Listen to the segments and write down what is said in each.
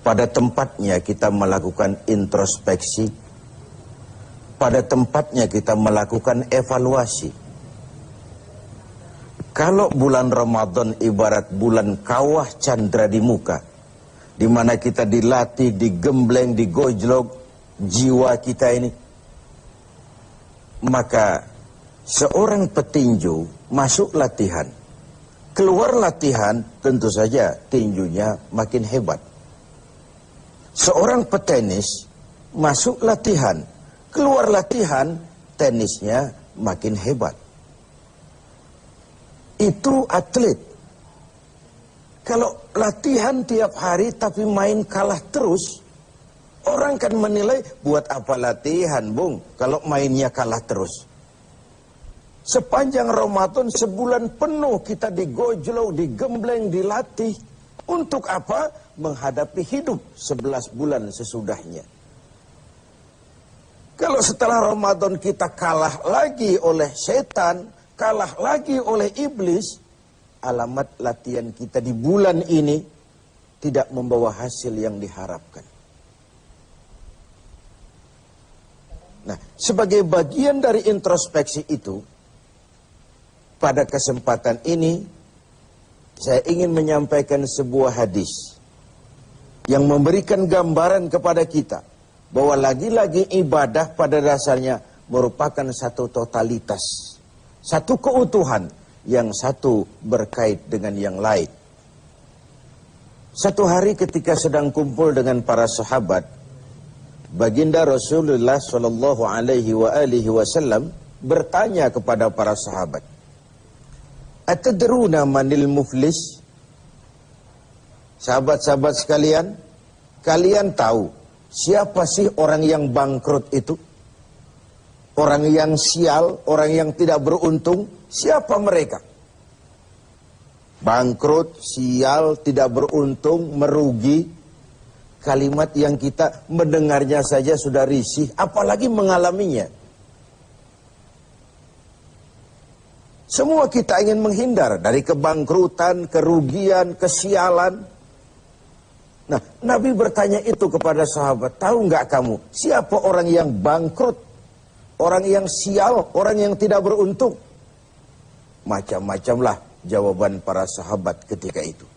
pada tempatnya kita melakukan introspeksi, pada tempatnya kita melakukan evaluasi. Kalau bulan Ramadan ibarat bulan kawah candra di muka, di mana kita dilatih, digembleng, digojlok jiwa kita ini, maka seorang petinju masuk latihan, keluar latihan, tentu saja tinjunya makin hebat. Seorang petenis masuk latihan, keluar latihan, tenisnya makin hebat. Itu atlet. Kalau latihan tiap hari tapi main kalah terus, orang kan menilai, buat apa latihan, Bung, kalau mainnya kalah terus. Sepanjang Ramadan sebulan penuh kita digojlok, digembleng, dilatih. Untuk apa? Menghadapi hidup 11 bulan sesudahnya. Kalau setelah Ramadan kita kalah lagi oleh setan, kalah lagi oleh iblis, alamat latihan kita di bulan ini tidak membawa hasil yang diharapkan. Nah, sebagai bagian dari introspeksi itu, pada kesempatan ini saya ingin menyampaikan sebuah hadis yang memberikan gambaran kepada kita bahwa lagi-lagi ibadah pada dasarnya merupakan satu totalitas, satu keutuhan, yang satu berkait dengan yang lain. Satu hari ketika sedang kumpul dengan para sahabat, baginda Rasulullah Shallallahu Alaihi Wasallam bertanya kepada para sahabat, "Atadruna manil muflis?" Sahabat-sahabat sekalian, kalian tahu siapa sih orang yang bangkrut itu? Orang yang sial, orang yang tidak beruntung, siapa mereka? Bangkrut, sial, tidak beruntung, merugi. Kalimat yang kita mendengarnya saja sudah risih, apalagi mengalaminya. Semua kita ingin menghindar dari kebangkrutan, kerugian, kesialan. Nah, Nabi bertanya itu kepada sahabat, tahu nggak kamu siapa orang yang bangkrut, orang yang sial, orang yang tidak beruntung? Macam-macamlah jawaban para sahabat ketika itu.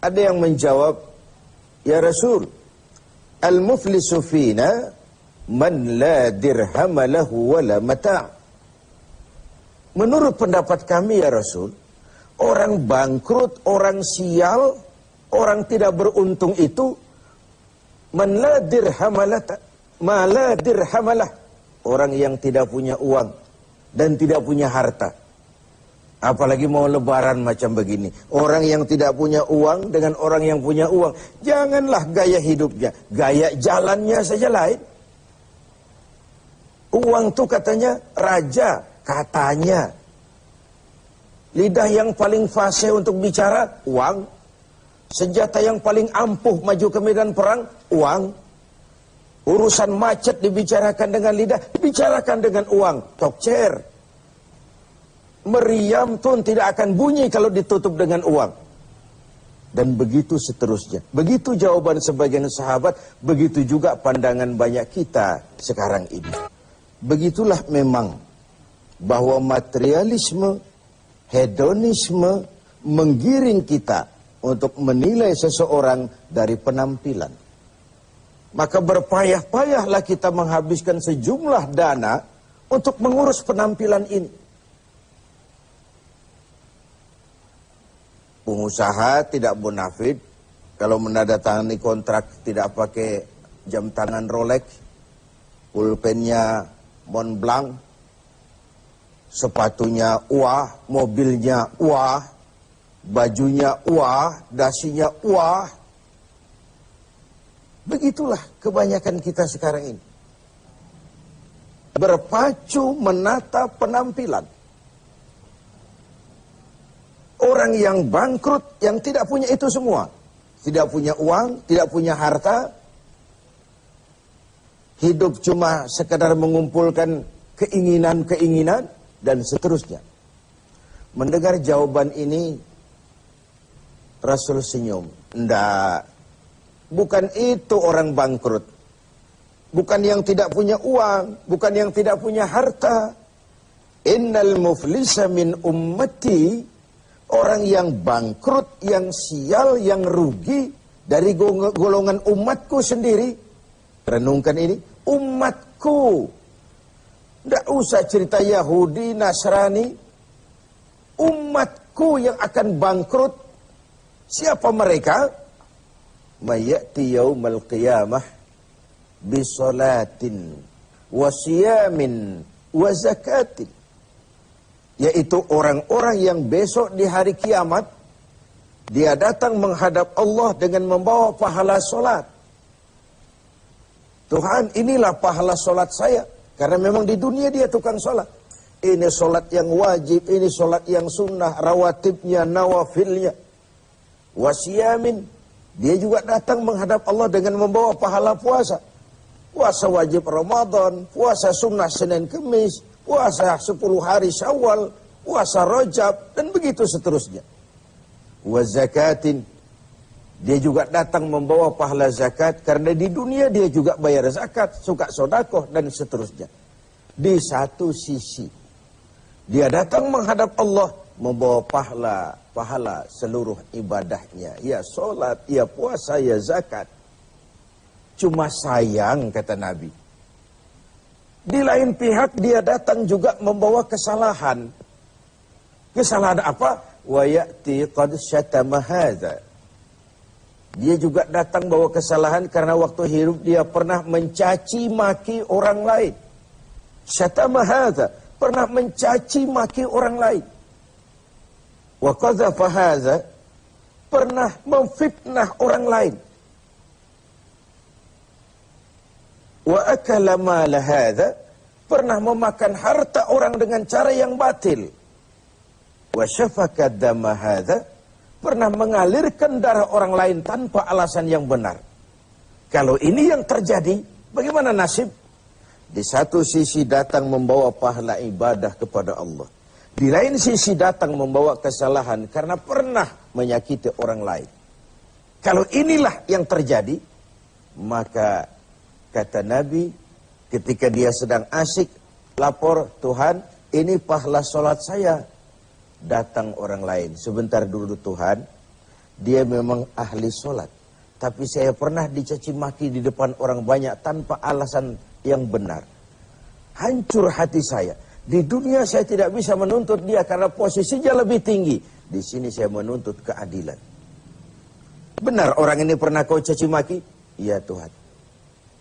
Ada yang menjawab, ya Rasul, al-muflisu fina man la dirham lahu wala mata'. Menurut pendapat kami ya Rasul, orang bangkrut, orang sial, orang tidak beruntung itu man la dirhamalah, orang yang tidak punya uang dan tidak punya harta. Apalagi mau lebaran macam begini, orang yang tidak punya uang dengan orang yang punya uang, janganlah gaya hidupnya, gaya jalannya saja lain. Uang tuh katanya raja, katanya. Lidah yang paling fasih untuk bicara, uang. Senjata yang paling ampuh maju ke medan perang, uang. Urusan macet dibicarakan dengan lidah, bicarakan dengan uang. Talk chair. Meriam pun tidak akan bunyi kalau ditutup dengan uang. Dan begitu seterusnya. Begitu jawaban sebagian sahabat, begitu juga pandangan banyak kita sekarang ini. Begitulah memang bahwa materialisme, hedonisme menggiring kita untuk menilai seseorang dari penampilan. Maka berpayah-payahlah kita menghabiskan sejumlah dana untuk mengurus penampilan ini. Pengusaha tidak bonafid kalau menandatangani kontrak tidak pakai jam tangan Rolex, pulpennya Montblanc, sepatunya wah, mobilnya wah, bajunya wah, dasinya wah. Begitulah kebanyakan kita sekarang ini. Berpacu menata penampilan. Orang yang bangkrut, yang tidak punya itu semua. Tidak punya uang, tidak punya harta. Hidup cuma sekedar mengumpulkan keinginan-keinginan dan seterusnya. Mendengar jawaban ini, Rasul senyum. Nggak. Bukan itu orang bangkrut. Bukan yang tidak punya uang, bukan yang tidak punya harta. Innal muflisa min ummati, orang yang bangkrut, yang sial, yang rugi dari golongan umatku sendiri. Renungkan ini, umatku. Tidak usah cerita Yahudi, Nasrani. Umatku yang akan bangkrut. Siapa mereka? Mayati yaumal qiyamah bisolatin wa siyamin wa zakatin. Yaitu orang-orang yang besok di hari kiamat, dia datang menghadap Allah dengan membawa pahala solat. Tuhan, inilah pahala solat saya. Karena memang di dunia dia tukang solat. Ini solat yang wajib, ini solat yang sunnah, rawatibnya, nawafilnya. Wasiyamin, dia juga datang menghadap Allah dengan membawa pahala puasa. Puasa wajib Ramadan, puasa sunnah Senin Kemis, puasa 10 hari Syawal, puasa Rajab, dan begitu seterusnya. Wa zakatin, dia juga datang membawa pahala zakat, karena di dunia dia juga bayar zakat, suka sodakoh, dan seterusnya. Di satu sisi, dia datang menghadap Allah, membawa pahala seluruh ibadahnya. Ya sholat, ya puasa, ya zakat. Cuma sayang, kata Nabi, di lain pihak dia datang juga membawa kesalahan. Kesalahan apa? Wa ya'ti qad syatama hadza. Dia juga datang bawa kesalahan karena waktu hidup dia pernah mencaci maki orang lain. Syatama hadza, pernah mencaci maki orang lain. Wa qadzafa hadza, pernah memfitnah orang lain. Wa akala mala hadza, pernah memakan harta orang dengan cara yang batil. Wa syafaka dama hadza, pernah mengalirkan darah orang lain tanpa alasan yang benar. Kalau ini yang terjadi, bagaimana nasib? Di satu sisi datang membawa pahala ibadah kepada Allah. Di lain sisi datang membawa kesalahan karena pernah menyakiti orang lain. Kalau inilah yang terjadi, maka kata Nabi, ketika dia sedang asik lapor, Tuhan, ini pahala sholat saya. Datang orang lain, sebentar dulu Tuhan, dia memang ahli sholat. Tapi saya pernah dicaci maki di depan orang banyak tanpa alasan yang benar. Hancur hati saya. Di dunia saya tidak bisa menuntut dia karena posisinya lebih tinggi. Di sini saya menuntut keadilan. Benar orang ini pernah kau caci maki? Iya Tuhan.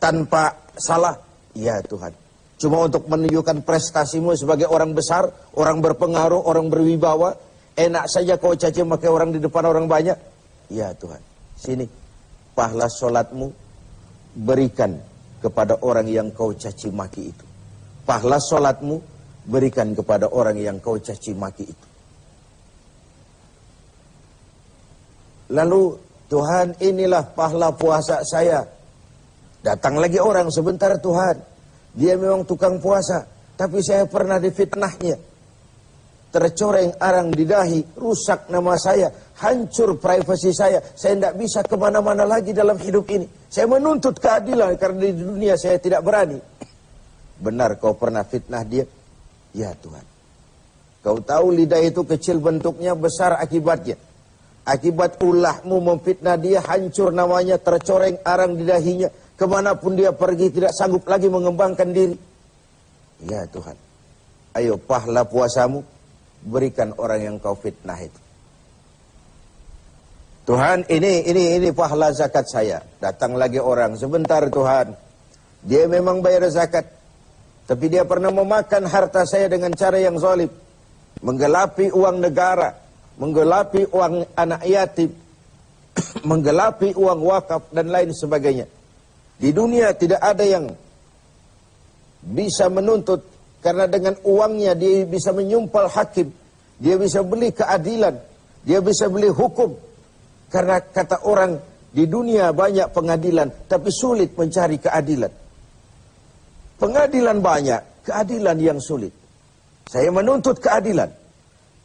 Tanpa salah? Iya Tuhan. Cuma untuk menunjukkan prestasimu sebagai orang besar, orang berpengaruh, orang berwibawa. Enak saja kau caci maki orang di depan orang banyak? Iya Tuhan. Sini, pahala sholatmu berikan kepada orang yang kau caci maki itu. Pahala sholatmu berikan kepada orang yang kau caci maki itu. Lalu, Tuhan, inilah pahala puasa saya. Datang lagi orang, sebentar Tuhan, dia memang tukang puasa, tapi saya pernah difitnahnya. Tercoreng arang di dahi, rusak nama saya, hancur privasi saya tidak bisa kemana-mana lagi dalam hidup ini. Saya menuntut keadilan karena di dunia saya tidak berani. Benar kau pernah fitnah dia? Ya Tuhan. Kau tahu lidah itu kecil bentuknya, besar akibatnya. Akibat ulahmu memfitnah dia, hancur namanya, tercoreng arang di dahinya. Kemanapun dia pergi tidak sanggup lagi mengembangkan diri. Ya Tuhan. Ayo pahala puasamu berikan orang yang kau fitnah itu. Tuhan, ini pahala zakat saya. Datang lagi orang, sebentar Tuhan. Dia memang bayar zakat, tapi dia pernah memakan harta saya dengan cara yang zalim, menggelapi uang negara, menggelapi uang anak yatim, menggelapi uang wakaf dan lain sebagainya. Di dunia tidak ada yang bisa menuntut, karena dengan uangnya dia bisa menyumpal hakim, dia bisa beli keadilan, dia bisa beli hukum. Karena kata orang, di dunia banyak pengadilan, tapi sulit mencari keadilan. Pengadilan banyak, keadilan yang sulit. Saya menuntut keadilan.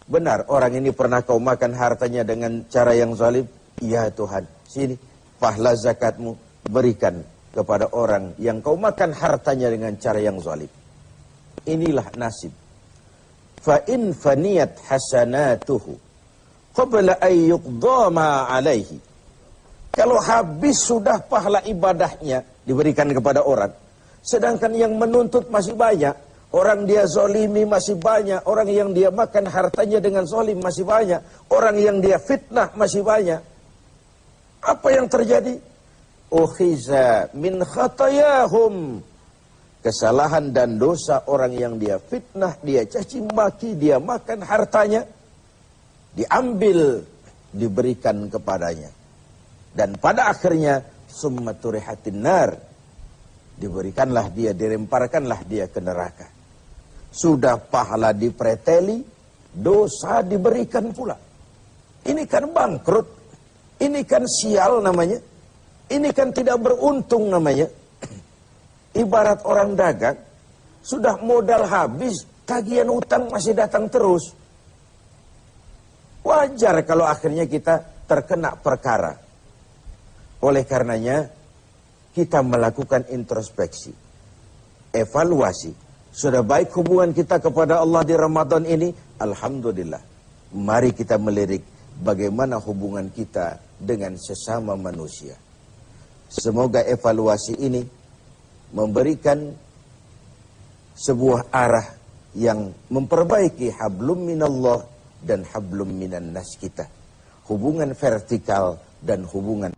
Benar, orang ini pernah kau makan hartanya dengan cara yang zalim? Iya Tuhan, sini, pahala zakatmu berikan kepada orang yang kau makan hartanya dengan cara yang zalim. Inilah nasib. Fa in faniyat hasanatuhu qabla an yuqda ma alaihi. Kalau habis sudah pahala ibadahnya diberikan kepada orang, sedangkan yang menuntut masih banyak, orang dia zalimi masih banyak, orang yang dia makan hartanya dengan zalim masih banyak, orang yang dia fitnah masih banyak. Apa yang terjadi? Ukhiza min khatayahum. Kesalahan dan dosa orang yang dia fitnah, dia caci maki, dia makan hartanya, diambil, diberikan kepadanya. Dan pada akhirnya summa turihatin nar, diberikanlah dia, dilemparkanlah dia ke neraka. Sudah pahala dipreteli, dosa diberikan pula. Ini kan bangkrut, ini kan sial namanya, ini kan tidak beruntung namanya. Ibarat orang dagang, sudah modal habis, tagihan utang masih datang terus. Wajar kalau akhirnya kita terkena perkara. Oleh karenanya, kita melakukan introspeksi, evaluasi. Sudah baik hubungan kita kepada Allah di Ramadan ini? Alhamdulillah. Mari kita melirik bagaimana hubungan kita dengan sesama manusia. Semoga evaluasi ini memberikan sebuah arah yang memperbaiki hablum minallah dan hablum minan nas kita. Hubungan vertikal dan hubungan